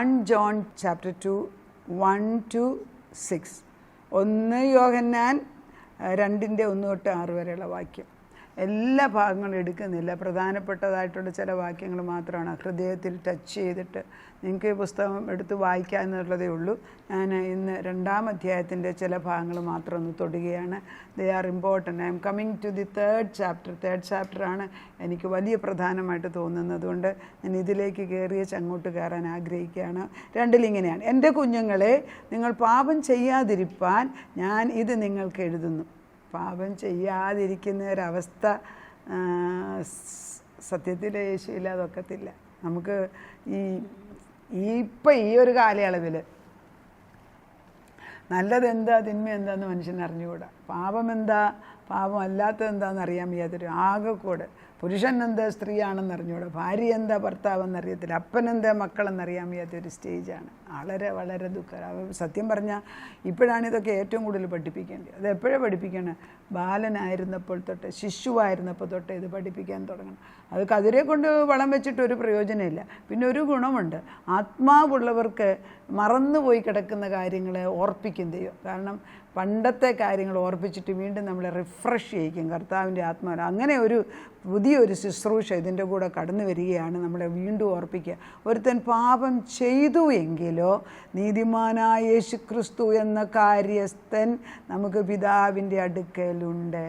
1 John chapter 2 1-6. 1 യോഹന്നാൻ 2:1-6 വരെയുള്ള വാക്യം. എല്ലാ ഭാഗങ്ങളും എടുക്കുന്നില്ല, പ്രധാനപ്പെട്ടതായിട്ടുള്ള ചില വാക്യങ്ങൾ മാത്രമാണ് ഹൃദയത്തിൽ ടച്ച് ചെയ്തിട്ട് നിങ്ങൾക്ക് ഈ പുസ്തകം എടുത്ത് വായിക്കാമെന്നുള്ളതേ ഉള്ളൂ. ഞാൻ ഇന്ന് 2-ാം അധ്യായത്തിൻ്റെ ചില ഭാഗങ്ങൾ മാത്രം ഒന്ന് തൊടുകയാണ്. They are important. I am coming to the third ചാപ്റ്ററാണ് എനിക്ക് വലിയ പ്രധാനമായിട്ട് തോന്നുന്നത്. അതുകൊണ്ട് ഞാൻ ഇതിലേക്ക് കയറിയേച്ച് അങ്ങോട്ട് കയറാൻ ആഗ്രഹിക്കുകയാണ്. 2-ലിങ്ങനെയാണ്: എൻ്റെ കുഞ്ഞുങ്ങളെ, നിങ്ങൾ പാപം ചെയ്യാതിരിപ്പാൻ ഞാൻ ഇത് നിങ്ങൾക്ക് എഴുതുന്നു. പാപം ചെയ്യാതിരിക്കുന്ന ഒരവസ്ഥ സത്യത്തിൽ യേശുവില്ലാതെ ഒക്കത്തില്ല. നമുക്ക് ഇപ്പം ഈ ഒരു കാലയളവിൽ നല്ലതെന്താ തിന്മ എന്താന്ന് മനുഷ്യന് അറിഞ്ഞുകൂടാ. പാപം എന്താ പാപം അല്ലാത്തത് എന്താണെന്ന് അറിയാൻ വയ്യാത്തൊരു ആകെക്കൂടെ. പുരുഷൻ എന്താ സ്ത്രീയാണെന്ന് അറിഞ്ഞുകൂടാ, ഭാര്യ എന്താ ഭർത്താവെന്നറിയത്തില്ല, അപ്പനെന്താ മക്കളെന്നറിയാൻ വയ്യാത്തൊരു സ്റ്റേജാണ്. വളരെ ദുഃഖം. സത്യം പറഞ്ഞാൽ ഇപ്പോഴാണ് ഇതൊക്കെ ഏറ്റവും കൂടുതൽ പഠിപ്പിക്കേണ്ടത്. അത് എപ്പോഴേ പഠിപ്പിക്കണം? ബാലനായിരുന്നപ്പോൾ തൊട്ട്, ശിശുവായിരുന്നപ്പോൾ തൊട്ട് ഇത് പഠിപ്പിക്കാൻ തുടങ്ങണം. അത് കതിരെ കൊണ്ട് വളം വെച്ചിട്ടൊരു പ്രയോജനമില്ല. പിന്നെ ഒരു ഗുണമുണ്ട്, ആത്മാവുള്ളവർക്ക് മറന്നുപോയി കിടക്കുന്ന കാര്യങ്ങളെ ഓർപ്പിക്കും ദൈവം. കാരണം പണ്ടത്തെ കാര്യങ്ങൾ ഓർപ്പിച്ചിട്ട് വീണ്ടും നമ്മളെ റിഫ്രഷ് ചെയ്യിക്കും കർത്താവിൻ്റെ ആത്മാവ്. അങ്ങനെ ഒരു പുതിയൊരു ശുശ്രൂഷ ഇതിൻ്റെ കൂടെ കടന്നു വരികയാണ്, നമ്മളെ വീണ്ടും ഓർപ്പിക്കുക. ഒരുത്തൻ പാപം ചെയ്തു എങ്കിലോ നീതിമാനായ യേശു ക്രിസ്തു എന്ന കാര്യസ്ഥൻ നമുക്ക് പിതാവിൻ്റെ അടുക്കലുണ്ട്.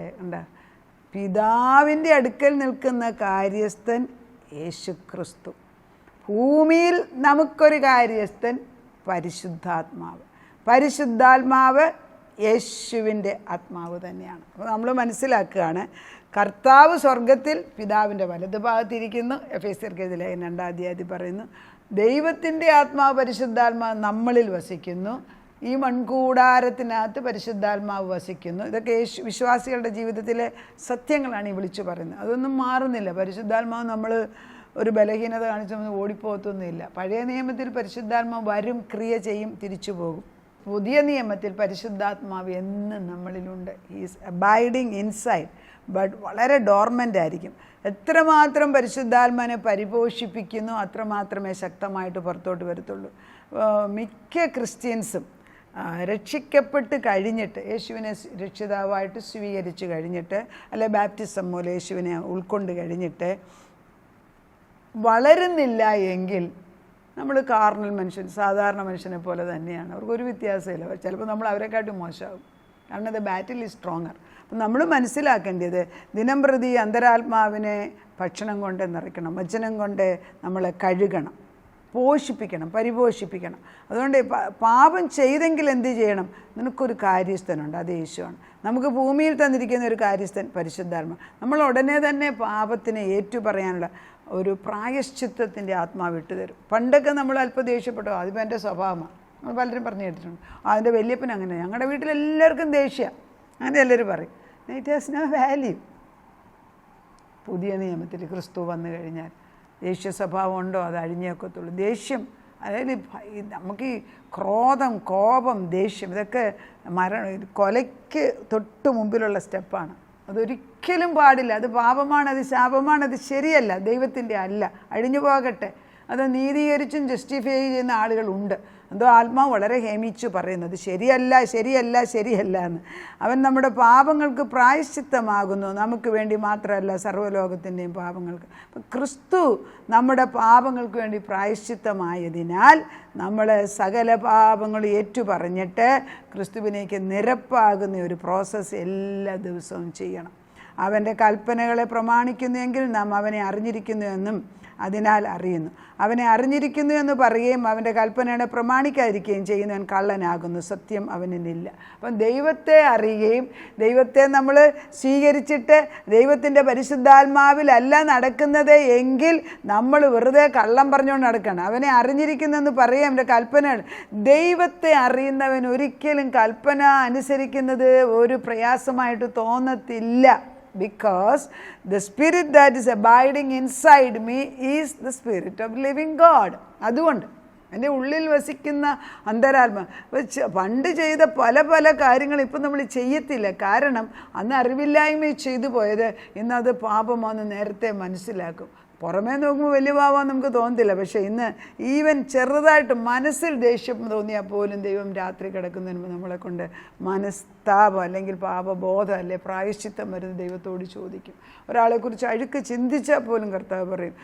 പിതാവിൻ്റെ അടുക്കൽ നിൽക്കുന്ന കാര്യസ്ഥൻ യേശു ക്രിസ്തു. ഭൂമിയിൽ നമുക്കൊരു കാര്യസ്ഥൻ പരിശുദ്ധാത്മാവ് യേശുവിൻ്റെ ആത്മാവ് തന്നെയാണ്. അപ്പോൾ നമ്മൾ മനസ്സിലാക്കുകയാണ്, കർത്താവ് സ്വർഗത്തിൽ പിതാവിൻ്റെ വലതു ഭാഗത്തിരിക്കുന്നു. എഫേസ്യർക്കെതിരെ ലേഖനം 2-ാം അധ്യായത്തിൽ പറയുന്നു, ദൈവത്തിൻ്റെ ആത്മാവ് പരിശുദ്ധാത്മാവ് നമ്മളിൽ വസിക്കുന്നു. ഈ മൺകൂടാരത്തിനകത്ത് പരിശുദ്ധാത്മാവ് വസിക്കുന്നു. ഇതൊക്കെ വിശ്വാസികളുടെ ജീവിതത്തിലെ സത്യങ്ങളാണ് ഈ വിളിച്ചു പറയുന്നത്. അതൊന്നും മാറുന്നില്ല. പരിശുദ്ധാത്മാവ് നമ്മൾ ഒരു ബലഹീനത കാണിച്ചൊന്നും ഓടിപ്പോകത്തൊന്നുമില്ല. പഴയ നിയമത്തിൽ പരിശുദ്ധാത്മാവ് വരും, ക്രിയ ചെയ്യും, തിരിച്ചു പോകും. പുതിയ നിയമത്തിൽ പരിശുദ്ധാത്മാവ് എന്നും നമ്മളിലുണ്ട്. ഈസ് അബൈഡിങ് ഇൻസൈഡ്, ബട്ട് വളരെ ഡോർമെൻ്റ് ആയിരിക്കും. എത്രമാത്രം പരിശുദ്ധാത്മാവിനെ പരിപോഷിപ്പിക്കുന്നു അത്രമാത്രമേ ശക്തമായിട്ട് പുറത്തോട്ട് വരത്തുള്ളൂ. മിക്ക ക്രിസ്ത്യൻസും രക്ഷിക്കപ്പെട്ട് കഴിഞ്ഞിട്ട്, യേശുവിനെ രക്ഷിതാവായിട്ട് സ്വീകരിച്ച് കഴിഞ്ഞിട്ട്, അല്ലെ ബാപ്റ്റിസം മൂലം യേശുവിനെ ഉൾക്കൊണ്ട് കഴിഞ്ഞിട്ട് വളരുന്നില്ല എങ്കിൽ നമ്മൾ കാർണൽ മനുഷ്യൻ, സാധാരണ മനുഷ്യനെ പോലെ തന്നെയാണ്. അവർക്കൊരു വ്യത്യാസമില്ല. ചിലപ്പോൾ നമ്മൾ അവരെക്കാട്ടും മോശമാകും. കാരണം ദ ബാറ്റിൽ ഈസ് സ്ട്രോങ്ങർ. അപ്പം നമ്മൾ മനസ്സിലാക്കേണ്ടത്, ദിനം പ്രതി അന്തരാത്മാവിനെ ഭക്ഷണം കൊണ്ട് നിറയ്ക്കണം, വചനം കൊണ്ട് നമ്മളെ കഴുകണം, പോഷിപ്പിക്കണം, പരിപോഷിപ്പിക്കണം. അതുകൊണ്ട് പാപം ചെയ്തെങ്കിൽ എന്ത് ചെയ്യണം? നിനക്കൊരു കാര്യസ്ഥനുണ്ട്, അത് യേശുവാണ്. നമുക്ക് ഭൂമിയിൽ തന്നിരിക്കുന്ന ഒരു കാര്യസ്ഥൻ പരിശുദ്ധാത്മ. നമ്മൾ ഉടനെ തന്നെ പാപത്തിനെ ഏറ്റുപറയാനുള്ള ഒരു പ്രായശ്ചിത്തത്തിൻ്റെ ആത്മാവ് ഇട്ടുതരും. പണ്ടൊക്കെ നമ്മൾ അല്പം ദേഷ്യപ്പെട്ടോ, അതിപ്പോൾ എൻ്റെ സ്വഭാവമാണ്, നമ്മൾ പലരും പറഞ്ഞു കേട്ടിട്ടുണ്ട്. അതിൻ്റെ വല്യപ്പൻ അങ്ങനെ, ഞങ്ങളുടെ വീട്ടിലെല്ലാവർക്കും ദേഷ്യമാണ്, അങ്ങനെ എല്ലാവരും പറയും. It has no value. പുതിയ നിയമത്തിൽ ക്രിസ്തു വന്നു കഴിഞ്ഞാൽ ദേഷ്യ സ്വഭാവം ഉണ്ടോ? അത് അഴിഞ്ഞേക്കത്തുള്ളൂ. ദേഷ്യം, അതായത് നമുക്ക് ഈ ക്രോധം, കോപം, ദേഷ്യം, ഇതൊക്കെ കൊലയ്ക്ക് തൊട്ട് മുമ്പിലുള്ള സ്റ്റെപ്പാണ്. അതൊരിക്കലും പാടില്ല. അത് പാപമാണ്, അത് ശാപമാണ്, അത് ശരിയല്ല, ദൈവത്തിൻ്റെ അല്ല. അഴിഞ്ഞു പോകട്ടെ. അത് നീതീകരിച്ചും ജസ്റ്റിഫൈ ചെയ്യുന്ന ആളുകളുണ്ട്. എന്തോ ആത്മാവ് വളരെ ഹേമിച്ചു പറയുന്നത് ശരിയല്ല എന്ന്. അവൻ നമ്മുടെ പാപങ്ങൾക്ക് പ്രായശ്ചിത്തമാകുന്നു, നമുക്ക് വേണ്ടി മാത്രമല്ല സർവ്വലോകത്തിൻ്റെയും പാപങ്ങൾക്ക്. അപ്പം ക്രിസ്തു നമ്മുടെ പാപങ്ങൾക്ക് വേണ്ടി പ്രായശ്ചിത്തമായതിനാൽ നമ്മൾ സകല പാപങ്ങളും ഏറ്റുപറഞ്ഞിട്ട് ക്രിസ്തുവിനേക്ക് നിരപ്പാകുന്ന ഒരു പ്രോസസ്സ് എല്ലാ ദിവസവും ചെയ്യണം. അവൻ്റെ കൽപ്പനകളെ പ്രമാണിക്കുന്നുവെങ്കിൽ നാം അവനെ അറിഞ്ഞിരിക്കുന്നുവെന്നും അതിനാൽ അറിയുന്നു. അവനെ അറിഞ്ഞിരിക്കുന്നു എന്ന് പറയുകയും അവൻ്റെ കൽപ്പനകളെ പ്രമാണിക്കാതിരിക്കുകയും ചെയ്യുന്നവൻ കള്ളനാകുന്നു, സത്യം അവനില്ല. അപ്പം ദൈവത്തെ അറിയുകയും ദൈവത്തെ നമ്മൾ സ്വീകരിച്ചിട്ട് ദൈവത്തിൻ്റെ പരിശുദ്ധാത്മാവിലല്ല നടക്കുന്നത് എങ്കിൽ നമ്മൾ വെറുതെ കള്ളം പറഞ്ഞുകൊണ്ട് നടക്കണം. അവനെ അറിഞ്ഞിരിക്കുന്നെന്ന് പറയുക, അവൻ്റെ കൽപ്പനകൾ. ദൈവത്തെ അറിയുന്നവൻ ഒരിക്കലും കൽപ്പന അനുസരിക്കുന്നത് ഒരു പ്രയാസമായിട്ട് തോന്നത്തില്ല. Because the spirit that is abiding inside me is the spirit of living God. അതുകൊണ്ട് എൻ്റെ ഉള്ളിൽ വസിക്കുന്ന അന്തരാത്മ പണ്ട് ചെയ്ത പല കാര്യങ്ങൾ ഇപ്പം നമ്മൾ ചെയ്യത്തില്ല. കാരണം അന്ന് അറിവില്ലായ്മ ചെയ്തു പോയത്, ഇന്നത് പാപമാണെന്ന് നേരത്തെ മനസ്സിലാക്കും. പുറമേ നോക്കുമ്പോൾ വലിയ പാപം നമുക്ക് തോന്നത്തില്ല. പക്ഷേ ഇന്ന് ഈവൻ ചെറുതായിട്ട് മനസ്സിൽ ദേഷ്യം തോന്നിയാൽ പോലും ദൈവം രാത്രി കിടക്കുന്നതിന് മുമ്പ് നമ്മളെ കൊണ്ട് മനസ്താപം അല്ലെങ്കിൽ പാപബോധം അല്ലെ പ്രായശ്ചിത്തം വരുന്ന ദൈവത്തോട് ചോദിക്കും. ഒരാളെക്കുറിച്ച് അഴുക്ക് ചിന്തിച്ചാൽ പോലും കർത്താവ് പറയും,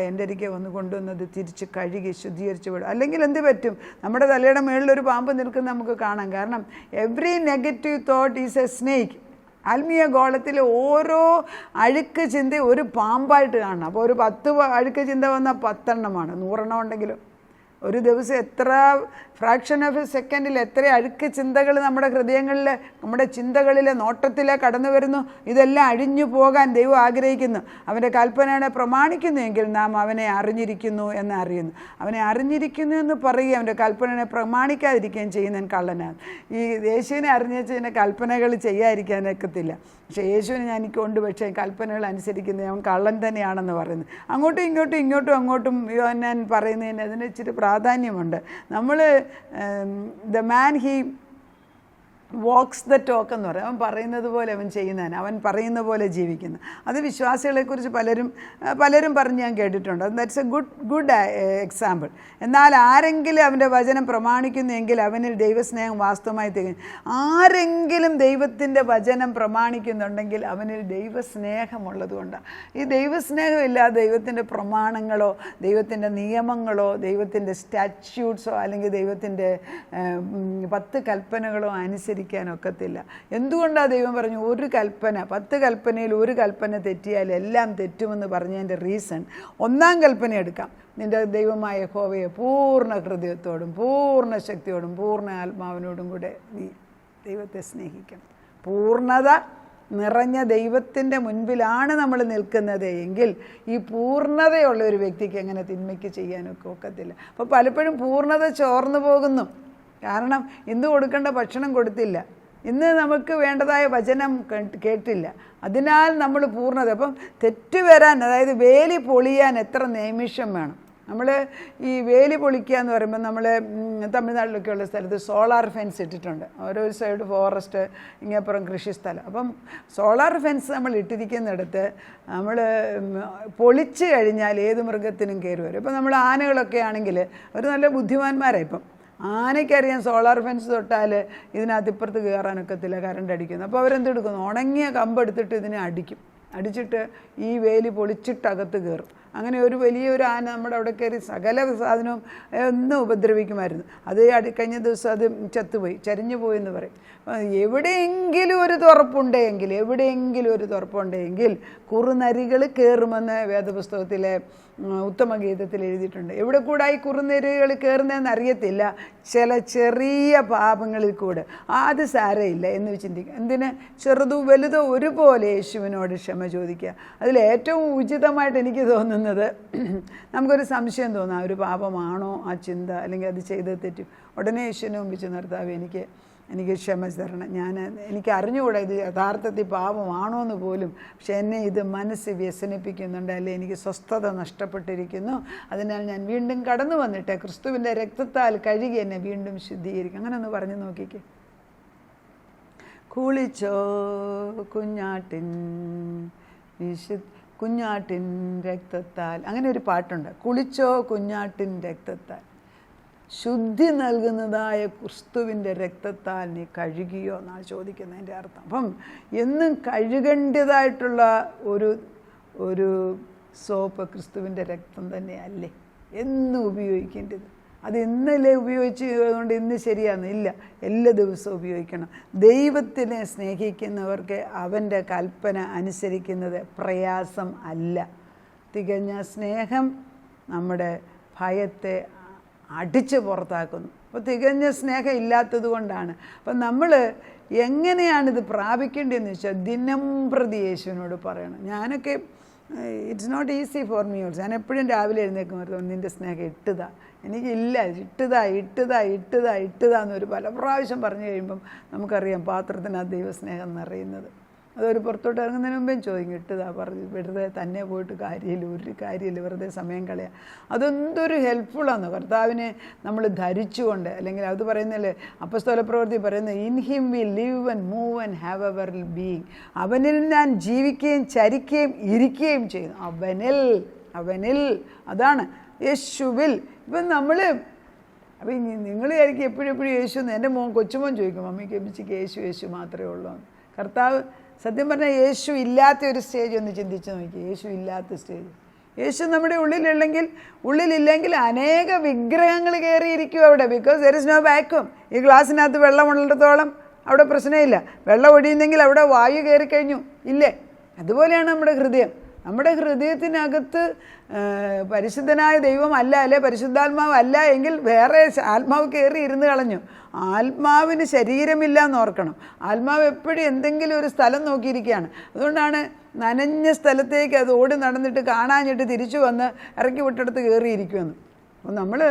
എൻ്റെ അരികെ വന്ന് കൊണ്ടുവന്നത് തിരിച്ച് കഴുകി ശുദ്ധീകരിച്ച് വിടും. അല്ലെങ്കിൽ എന്ത് പറ്റും, നമ്മുടെ തലയുടെ മുകളിലൊരു പാമ്പ് നിൽക്കുന്നത് നമുക്ക് കാണാം. കാരണം every negative thought is A snake. ആത്മീയ ഗോളത്തിൽ ഓരോ അഴുക്ക് ചിന്ത ഒരു പാമ്പായിട്ട് കാണണം. അപ്പോൾ ഒരു 10 അഴുക്ക് ചിന്ത വന്നാൽ 10 എണ്ണമാണ്. 100 എണ്ണം ഉണ്ടെങ്കിലും ഒരു ദിവസം എത്ര ഫ്രാക്ഷൻ ഓഫ് എ സെക്കൻഡിൽ എത്ര അഴുക്ക് ചിന്തകൾ നമ്മുടെ ഹൃദയങ്ങളിൽ, നമ്മുടെ ചിന്തകളിലെ നോട്ടത്തിലെ കടന്നു വരുന്നു. ഇതെല്ലാം അഴിഞ്ഞു പോകാൻ ദൈവം ആഗ്രഹിക്കുന്നു. അവൻ്റെ കൽപ്പനയെ പ്രമാണിക്കുന്നുവെങ്കിൽ നാം അവനെ അറിഞ്ഞിരിക്കുന്നു എന്ന് അറിയുന്നു. അവനെ അറിഞ്ഞിരിക്കുന്നു എന്ന് പറയുകയും അവൻ്റെ കൽപ്പനയെ പ്രമാണിക്കാതിരിക്കുകയും ചെയ്യുന്നതിന് കള്ളനാണ്. ഈ യേശുവിനെ അറിഞ്ഞതിൻ്റെ കൽപ്പനകൾ ചെയ്യാതിരിക്കാനൊക്കത്തില്ല. പക്ഷേ യേശുവിനെ എനിക്ക് കൊണ്ട് പക്ഷേ കൽപ്പനകൾ അനുസരിക്കുന്നത് അവൻ കള്ളൻ തന്നെയാണെന്ന് പറയുന്നത്. അങ്ങോട്ടും അങ്ങോട്ടും ഞാൻ പറയുന്നതിന് അതിന് ഇച്ചിരി പ്രാധാന്യമുണ്ട്. നമ്മൾ the man he wax the talk എന്ന് പറയും. അവൻ പറയുന്നത് പോലെ അവൻ ചെയ്യുന്നതിന്, അവൻ പറയുന്ന പോലെ ജീവിക്കുന്നു. അത് വിശ്വാസികളെക്കുറിച്ച് പലരും പറഞ്ഞ് ഞാൻ കേട്ടിട്ടുണ്ട്. That's A good example. എന്നാൽ ആരെങ്കിലും അവൻ്റെ വചനം പ്രമാണിക്കുന്നെങ്കിൽ അവനിൽ ദൈവസ്നേഹം വാസ്തവമായി തികഞ്ഞു. ആരെങ്കിലും ദൈവത്തിൻ്റെ വചനം പ്രമാണിക്കുന്നുണ്ടെങ്കിൽ അവനിൽ ദൈവസ്നേഹമുള്ളത് കൊണ്ടാണ്. ഈ ദൈവസ്നേഹമില്ലാതെ ദൈവത്തിൻ്റെ പ്രമാണങ്ങളോ ദൈവത്തിൻ്റെ നിയമങ്ങളോ ദൈവത്തിൻ്റെ സ്റ്റാറ്റ്യൂട്ട്സോ അല്ലെങ്കിൽ ദൈവത്തിൻ്റെ 10 കൽപ്പനകളോ അനുസരിക്കാനൊക്കത്തില്ല. എന്തുകൊണ്ടാണ് ദൈവം പറഞ്ഞു ഒരു കൽപ്പന, 10 കൽപ്പനയിൽ ഒരു കൽപ്പന തെറ്റിയാൽ എല്ലാം തെറ്റുമെന്ന് പറഞ്ഞതിൻ്റെ റീസൺ, 1-ാം കൽപ്പന എടുക്കാം. നിൻ്റെ ദൈവമായ യഹോവയെ പൂർണ്ണ ഹൃദയത്തോടും പൂർണ്ണ ശക്തിയോടും പൂർണ്ണ ആത്മാവിനോടും കൂടെ നീ ദൈവത്തെ സ്നേഹിക്കണം. പൂർണ്ണത നിറഞ്ഞ ദൈവത്തിൻ്റെ മുൻപിലാണ് നമ്മൾ നിൽക്കുന്നത് എങ്കിൽ ഈ പൂർണ്ണതയുള്ള ഒരു വ്യക്തിക്ക് എങ്ങനെ തിന്മയ്ക്ക് ചെയ്യാനൊക്കെ ഒക്കത്തില്ല. അപ്പോൾ പലപ്പോഴും പൂർണ്ണത ചോർന്നു പോകുന്നു. കാരണം ഇന്ന് കൊടുക്കേണ്ട ഭക്ഷണം കൊടുത്തില്ല, ഇന്ന് നമുക്ക് വേണ്ടതായ വചനം കേട്ടില്ല. അതിനാൽ നമ്മൾ പൂർണ്ണത, അപ്പം തെറ്റ് വരാൻ, അതായത് വേലി പൊളിയാൻ എത്ര നിമിഷം വേണം. നമ്മൾ ഈ വേലി പൊളിക്കുക എന്ന് പറയുമ്പോൾ നമ്മൾ തമിഴ്നാട്ടിലൊക്കെ ഉള്ള സ്ഥലത്ത് സോളാർ ഫെൻസ് ഇട്ടിട്ടുണ്ട്. ഓരോ സൈഡ് ഫോറസ്റ്റ്, ഇങ്ങേപ്പുറം കൃഷിസ്ഥലം. അപ്പം സോളാർ ഫെൻസ് നമ്മൾ ഇട്ടിരിക്കുന്നിടത്ത് നമ്മൾ പൊളിച്ച് കഴിഞ്ഞാൽ ഏത് മൃഗത്തിനും കയറി വരും. ഇപ്പം നമ്മൾ ആനകളൊക്കെ ആണെങ്കിൽ അവർ നല്ല ബുദ്ധിമാന്മാരാണ്. ഇപ്പം ആനയ്ക്കറിയാം സോളാർ ഫെൻസ് തൊട്ടാൽ ഇതിനകത്ത് ഇപ്പുറത്ത് കയറാനൊക്കത്തില്ല, കറണ്ട് അടിക്കുന്നു. അപ്പോൾ അവരെന്തെടുക്കുന്നു, ഉണങ്ങിയ കമ്പെടുത്തിട്ട് ഇതിനെ അടിച്ചിട്ട് ഈ വേലി പൊളിച്ചിട്ട് അകത്ത് കയറും. അങ്ങനെ വലിയൊരു ആന നമ്മുടെ അവിടെ കയറി സകല സാധനവും ഒന്നും ഉപദ്രവിക്കുമായിരുന്നു. അത് കഴിഞ്ഞ ദിവസം അത് ചത്തുപോയി, ചരിഞ്ഞു പോയി എന്ന് പറയും. എവിടെയെങ്കിലും ഒരു തുറപ്പുണ്ടെങ്കിൽ കുറുനരികൾ കയറുമെന്ന് വേദപുസ്തകത്തിലെ ഉത്തമഗീതത്തിൽ എഴുതിയിട്ടുണ്ട്. എവിടെ കൂടെ ഈ കുറുനരികൾ കയറുന്നതെന്ന് അറിയത്തില്ല, ചില ചെറിയ പാപങ്ങളിൽ കൂടെ. അത് സാരമില്ല എന്ന് ചിന്തിക്കുക. എന്തിന് ചെറുതോ വലുതോ ഒരുപോലെ യേശുവിനോട് ക്ഷമ ചോദിക്കുക. അതിലേറ്റവും ഉചിതമായിട്ട് എനിക്ക് തോന്നുന്നത്, നമുക്കൊരു സംശയം തോന്നാം, ഒരു പാപമാണോ ആ ചിന്ത, അല്ലെങ്കിൽ അത് ചെയ്ത് തെറ്റും. ഉടനെ യേശുവിനെ മുമ്പിൽ ചെന്ന്, കർത്താവേ എനിക്ക് ക്ഷമ തരണം, എനിക്ക് അറിഞ്ഞുകൂടാ ഇത് യഥാർത്ഥത്തിൽ പാപമാണോ എന്ന് പോലും, പക്ഷെ എന്നെ ഇത് മനസ്സ് വ്യസനിപ്പിക്കുന്നുണ്ട്, അല്ലെ എനിക്ക് സ്വസ്ഥത നഷ്ടപ്പെട്ടിരിക്കുന്നു. അതിനാൽ ഞാൻ വീണ്ടും കടന്നു വന്നിട്ട് ക്രിസ്തുവിൻ്റെ രക്തത്താൽ കഴുകി എന്നെ വീണ്ടും ശുദ്ധീകരിക്കും. അങ്ങനെ ഒന്ന് പറഞ്ഞു നോക്കിക്കേ. കുളിച്ചോ കുഞ്ഞാട്ടിൻ രക്തത്താൽ, അങ്ങനെ ഒരു പാട്ടുണ്ട്. കുളിച്ചോ കുഞ്ഞാട്ടിൻ രക്തത്താൽ, ശുദ്ധി നൽകുന്നതായ ക്രിസ്തുവിൻ്റെ രക്തത്താൽ നീ കഴുകിയോ എന്നാണ് ചോദിക്കുന്നതിൻ്റെ അർത്ഥം. അപ്പം എന്നും കഴുകേണ്ടതായിട്ടുള്ള ഒരു സോപ്പ് ക്രിസ്തുവിൻ്റെ രക്തം തന്നെയല്ലേ എന്നും ഉപയോഗിക്കേണ്ടത്. അത് ഇന്നലെ ഉപയോഗിച്ചതുകൊണ്ട് ഇന്ന് ശരിയാണെന്നില്ല, എല്ലാ ദിവസവും ഉപയോഗിക്കണം. ദൈവത്തിനെ സ്നേഹിക്കുന്നവർക്ക് അവൻ്റെ കൽപ്പന അനുസരിക്കുന്നത് പ്രയാസം അല്ല. തികഞ്ഞ സ്നേഹം നമ്മുടെ ഭയത്തെ അടിച്ച് പുറത്താക്കുന്നു. അപ്പോൾ തികഞ്ഞ സ്നേഹം ഇല്ലാത്തത് കൊണ്ടാണ്. അപ്പം നമ്മൾ എങ്ങനെയാണിത് പ്രാപിക്കേണ്ടതെന്ന് വെച്ചാൽ ദിനം പ്രതി യേശുവിനോട് പറയണം. ഞാനൊക്കെ it's not easy for me also. ഞാൻ എപ്പോഴും രാവിലെ എഴുന്നേൽക്കുമ്പോൾ നിൻ്റെ സ്നേഹം എനിക്കില്ല, എന്നൊരു പല പ്രാവശ്യം പറഞ്ഞു കഴിയുമ്പം നമുക്കറിയാം പാത്രത്തിനകത്ത് ദൈവസ്നേഹം നിറയുന്നത്. അതൊരു പുറത്തോട്ട് ഇറങ്ങുന്നതിന് മുമ്പേയും ചോദിക്കും, പറഞ്ഞു വെറുതെ തന്നെ പോയിട്ട് കാര്യമില്ല, വെറുതെ സമയം കളയാം. അതെന്തൊരു ഹെൽപ്ഫുള്ളാണ്. കർത്താവിനെ നമ്മൾ ധരിച്ചുകൊണ്ട്, അല്ലെങ്കിൽ അത് പറയുന്നല്ലേ അപ്പോസ്തല പ്രവൃത്തി പറയുന്നത്, in him we live and move and have our being. അവനിൽ ഞാൻ ജീവിക്കുകയും ചരിക്കുകയും ഇരിക്കുകയും ചെയ്യുന്നു. അവനിൽ അവനിൽ, അതാണ് യേശുവിൽ. ഇപ്പം നമ്മൾ അപ്പം നിങ്ങൾ വിചാരിക്കും എപ്പോഴും യേശു എന്ന്. എൻ്റെ കൊച്ചുമോൻ ചോദിക്കും, മമ്മിക്ക് എപ്പിച്ചിക്ക് യേശു മാത്രമേ ഉള്ളൂ. കർത്താവ് സത്യം പറഞ്ഞാൽ യേശു ഇല്ലാത്ത ഒരു സ്റ്റേജ് ഒന്ന് ചിന്തിച്ച് നോക്കി. യേശു ഇല്ലാത്ത സ്റ്റേജ്. യേശു നമ്മുടെ ഉള്ളിലില്ലെങ്കിൽ അനേക വിഗ്രഹങ്ങൾ കയറിയിരിക്കും അവിടെ. Because there is no vacuum. ഈ ഗ്ലാസ്സിനകത്ത് വെള്ളമുള്ളിടത്തോളം അവിടെ പ്രശ്നമില്ല. വെള്ളം ഒഴിയുന്നെങ്കിൽ അവിടെ വായു കയറിക്കഴിഞ്ഞു ഇല്ലേ? അതുപോലെയാണ് നമ്മുടെ ഹൃദയം. നമ്മുടെ ഹൃദയത്തിനകത്ത് പരിശുദ്ധനായ ദൈവം അല്ല, അല്ലെ പരിശുദ്ധാത്മാവ് അല്ല എങ്കിൽ വേറെ ആത്മാവ് കയറി ഇരുന്ന് കളഞ്ഞു. ആത്മാവിന് ശരീരമില്ല എന്ന് ഓർക്കണം. ആത്മാവ് എപ്പോഴും എന്തെങ്കിലും ഒരു സ്ഥലം നോക്കിയിരിക്കുകയാണ്. അതുകൊണ്ടാണ് നനഞ്ഞ സ്ഥലത്തേക്ക് അത് ഓടി നടന്നിട്ട് കാണാഞ്ഞിട്ട് തിരിച്ചു വന്ന് ഇറക്കി വിട്ടെടുത്ത് കയറിയിരിക്കുമെന്ന്. അപ്പോൾ നമ്മൾ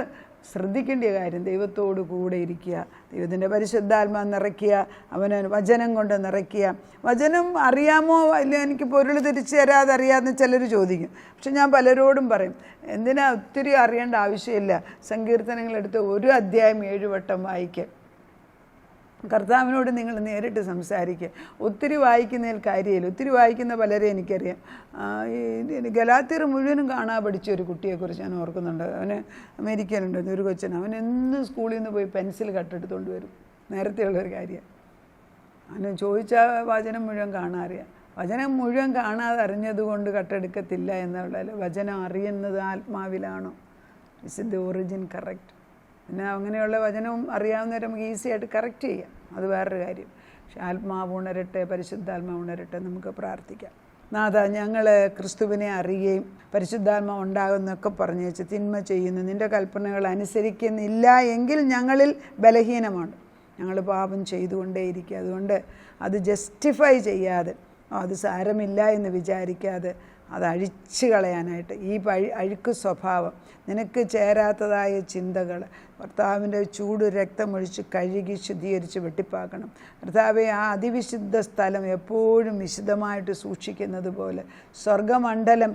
ശ്രദ്ധിക്കേണ്ട കാര്യം ദൈവത്തോട് കൂടെ ഇരിക്കുക, ദൈവത്തിൻ്റെ പരിശുദ്ധാത്മാ നിറയ്ക്കുക, അവനെ വചനം കൊണ്ട് നിറയ്ക്കുക. വചനം അറിയാമോ ഇല്ല, എനിക്ക് പൊരുൾ തിരിച്ചു തരാതെ അറിയാമെന്ന് ചിലർ ചോദിക്കും. പക്ഷെ ഞാൻ പലരോടും പറയും, എന്തിനാ ഒത്തിരി അറിയേണ്ട ആവശ്യമില്ല. സങ്കീർത്തനങ്ങളെടുത്ത് ഒരു അധ്യായം 7 വട്ടം വായിക്കുക. കർത്താവിനോട് നിങ്ങൾ നേരിട്ട് സംസാരിക്കുക. ഒത്തിരി വായിക്കുന്നതിൽ കാര്യമില്ല. ഒത്തിരി വായിക്കുന്ന പലരെ എനിക്കറിയാം. ഗലാത്യർ മുഴുവനും കാണാൻ പഠിച്ച ഒരു കുട്ടിയെക്കുറിച്ച് ഞാൻ ഓർക്കുന്നുണ്ട്. അവന് അമേരിക്കയിലുണ്ട് ഒരു കൊച്ചൻ. അവൻ എന്നും സ്കൂളിൽ നിന്ന് പോയി പെൻസിൽ കട്ടെടുത്തുകൊണ്ട് വരും. നേരത്തെയുള്ളൊരു കാര്യമാണ്. അവന് ചോദിച്ചാൽ വചനം മുഴുവൻ കാണാൻ അറിയാം. വചനം മുഴുവൻ കാണാതെ അറിഞ്ഞതുകൊണ്ട് കട്ടെടുക്കത്തില്ല എന്നുള്ളതല്ല. വചനം അറിയുന്നത് ആത്മാവിലാണോ? Is the origin correct. പിന്നെ അങ്ങനെയുള്ള വചനവും അറിയാവുന്നവരെ നമുക്ക് ഈസി ആയിട്ട് കറക്റ്റ് ചെയ്യാം. അത് വേറൊരു കാര്യം. പക്ഷെ ആത്മാവ് ഉണരട്ടെ, പരിശുദ്ധാത്മാവ് ഉണരട്ടെ. നമുക്ക് പ്രാർത്ഥിക്കാം. നാഥ, ഞങ്ങൾ ക്രിസ്തുവിനെ അറിയുകയും പരിശുദ്ധാത്മാവ് ഉണ്ടാകുന്നൊക്കെ പറഞ്ഞു വെച്ച് തിന്മ ചെയ്യുന്നു, നിൻ്റെ കൽപ്പനകൾ അനുസരിക്കുന്നില്ല എങ്കിൽ ഞങ്ങളിൽ ബലഹീനമാണ്. ഞങ്ങൾ പാപം ചെയ്തുകൊണ്ടേയിരിക്കുക. അതുകൊണ്ട് അത് ജസ്റ്റിഫൈ ചെയ്യാതെ, അത് സാരമില്ല എന്ന് വിചാരിക്കാതെ അത് അഴിച്ചു കളയാനായിട്ട് ഈ അഴുക്ക് സ്വഭാവം, നിനക്ക് ചേരാത്തതായ ചിന്തകൾ ഭർത്താവിൻ്റെ ചൂട് രക്തമൊഴിച്ച് കഴുകി ശുദ്ധീകരിച്ച് വെട്ടിപ്പാക്കണം. കർത്താവെ, ആ അതിവിശുദ്ധ സ്ഥലം എപ്പോഴും വിശുദ്ധമായിട്ട് സൂക്ഷിക്കുന്നത് പോലെ സ്വർഗമണ്ഡലം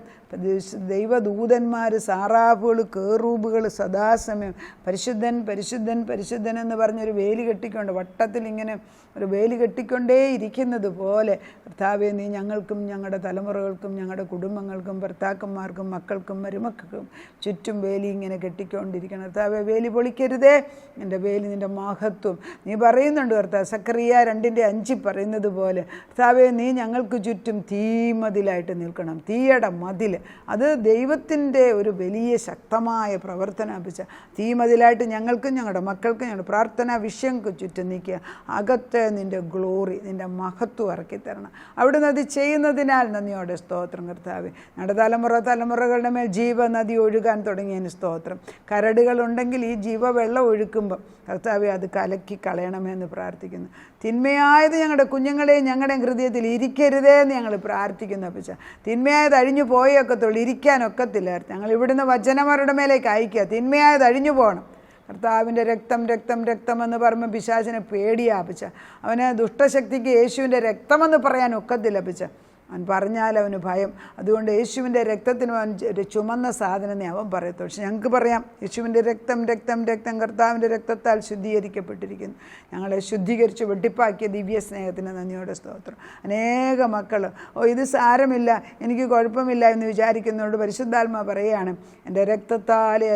ദൈവദൂതന്മാർ, സാറാഫുകൾ, കേറൂബുകൾ സദാസമയം പരിശുദ്ധൻ പരിശുദ്ധൻ പരിശുദ്ധൻ എന്ന് പറഞ്ഞൊരു വേലി കെട്ടിക്കൊണ്ട് വട്ടത്തിൽ ഇങ്ങനെ ഒരു വേലി കെട്ടിക്കൊണ്ടേ ഇരിക്കുന്നത് പോലെ കർത്താവെ, നീ ഞങ്ങൾക്കും ഞങ്ങളുടെ തലമുറകൾക്കും ഞങ്ങളുടെ കുടുംബങ്ങൾക്കും ഭർത്താക്കന്മാർക്കും മക്കൾക്കും മരുമക്കൾക്കും ചുറ്റും വേലി ഇങ്ങനെ കെട്ടിക്കൊണ്ടിരിക്കണം. കർത്താവെ, വേലി പൊളിക്കരുതേ. എൻ്റെ വേലി നിൻ്റെ മഹത്വം നീ പറയുന്നുണ്ട് കർത്താവ്. സക്കറിയ 2:5 പറയുന്നത് പോലെ കർത്താവെ, നീ ഞങ്ങൾക്ക് ചുറ്റും തീമതിലായിട്ട് നിൽക്കണം. തീയുടെ മതിൽ, അത് ദൈവത്തിൻ്റെ ഒരു വലിയ ശക്തമായ പ്രവർത്തനം. അപ്പിച്ച തീമതിലായിട്ട് ഞങ്ങൾക്കും ഞങ്ങളുടെ മക്കൾക്കും ഞങ്ങളുടെ പ്രാർത്ഥനാ വിഷയങ്ങൾക്ക് ചുറ്റും നിൽക്കുക. അകത്ത് നിൻ്റെ ഗ്ലോറി, നിൻ്റെ മഹത്വം ഇറക്കി തരണം. അവിടുന്ന് അത് ചെയ്യുന്നതിനാൽ നന്ദിയോടെ സ്തോത്രം കർത്താവെ. ഞങ്ങളുടെ തലമുറകളുടെ മേൽ ജീവനദി ഒഴുകാൻ തുടങ്ങിയതിന് സ്തോത്രം. കരടുകളുണ്ടെങ്കിൽ ഈ ജീവവെള്ളം ഒഴുക്കുമ്പം കർത്താവെ അത് കലക്കി കളയണമെന്ന് പ്രാർത്ഥിക്കുന്നു. തിന്മയായത് ഞങ്ങളുടെ കുഞ്ഞുങ്ങളെയും ഞങ്ങളുടെ ഹൃദയത്തിൽ ഇരിക്കരുതേ എന്ന് ഞങ്ങൾ പ്രാർത്ഥിക്കുന്നു. അപ്പച്ച തിന്മയായത് അഴിഞ്ഞു പോയൊക്കത്തുള്ളൂ, ഇരിക്കാനൊക്കത്തില്ല. ഞങ്ങൾ ഇവിടുന്ന് വചനമരുടെ മേലേക്ക് അയക്കുക. തിന്മയായത് അഴിഞ്ഞു പോകണം. കർത്താവിൻ്റെ രക്തം രക്തം രക്തമെന്ന് പറയുമ്പോൾ പിശാചിനെ പേടിയാപ്പിച്ച. അവന് ദുഷ്ടശക്തിക്ക് യേശുവിൻ്റെ രക്തമെന്ന് പറയാൻ ഒക്കത്തില്ല. പിച്ച അവൻ പറഞ്ഞാൽ അവന് ഭയം. അതുകൊണ്ട് യേശുവിൻ്റെ രക്തത്തിന് അവൻ ഒരു ചുമന്ന സാധനമേ അവൻ പറയത്തുള്ളൂ. പക്ഷെ ഞങ്ങൾക്ക് പറയാം, യേശുവിൻ്റെ രക്തം രക്തം രക്തം കർത്താവിൻ്റെ രക്തത്താൽ ശുദ്ധീകരിക്കപ്പെട്ടിരിക്കുന്നു. ഞങ്ങളെ ശുദ്ധീകരിച്ച് വെട്ടിപ്പാക്കിയ ദിവ്യ സ്നേഹത്തിന് നന്ദിയോടെ സ്തോത്രം. അനേക മക്കൾ ഇത് സാരമില്ല, എനിക്ക് കുഴപ്പമില്ല എന്ന് വിചാരിക്കുന്നവരോട് പരിശുദ്ധാത്മാ പറയുകയാണ്, എൻ്റെ രക്തത്താലെ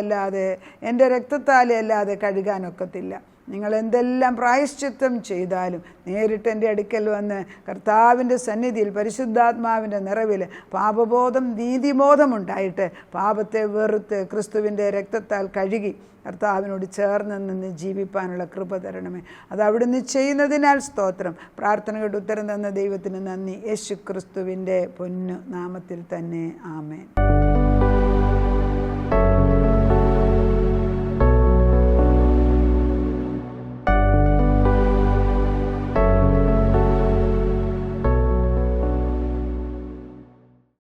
അല്ലാതെ കഴുകാനൊക്കത്തില്ല. നിങ്ങൾ എന്തെല്ലാം പ്രായശ്ചിത്തം ചെയ്താലും നേരിട്ട് എൻ്റെ അടുക്കൽ വന്ന് കർത്താവിൻ്റെ സന്നിധിയിൽ പരിശുദ്ധാത്മാവിൻ്റെ നിറവിൽ പാപബോധം നീതിബോധമുണ്ടായിട്ട് പാപത്തെ വെറുത്ത് ക്രിസ്തുവിൻ്റെ രക്തത്താൽ കഴുകി കർത്താവിനോട് ചേർന്ന് നിന്ന് ജീവിപ്പാനുള്ള കൃപ തരണമേ. അത് അവിടുന്ന് ചെയ്യുന്നതിനാൽ സ്തോത്രം. പ്രാർത്ഥനകളുടെ ഉത്തരം തന്ന ദൈവത്തിന് നന്ദി. യേശു ക്രിസ്തുവിൻ്റെ പൊന്നു നാമത്തിൽ തന്നെ ആമേൻ.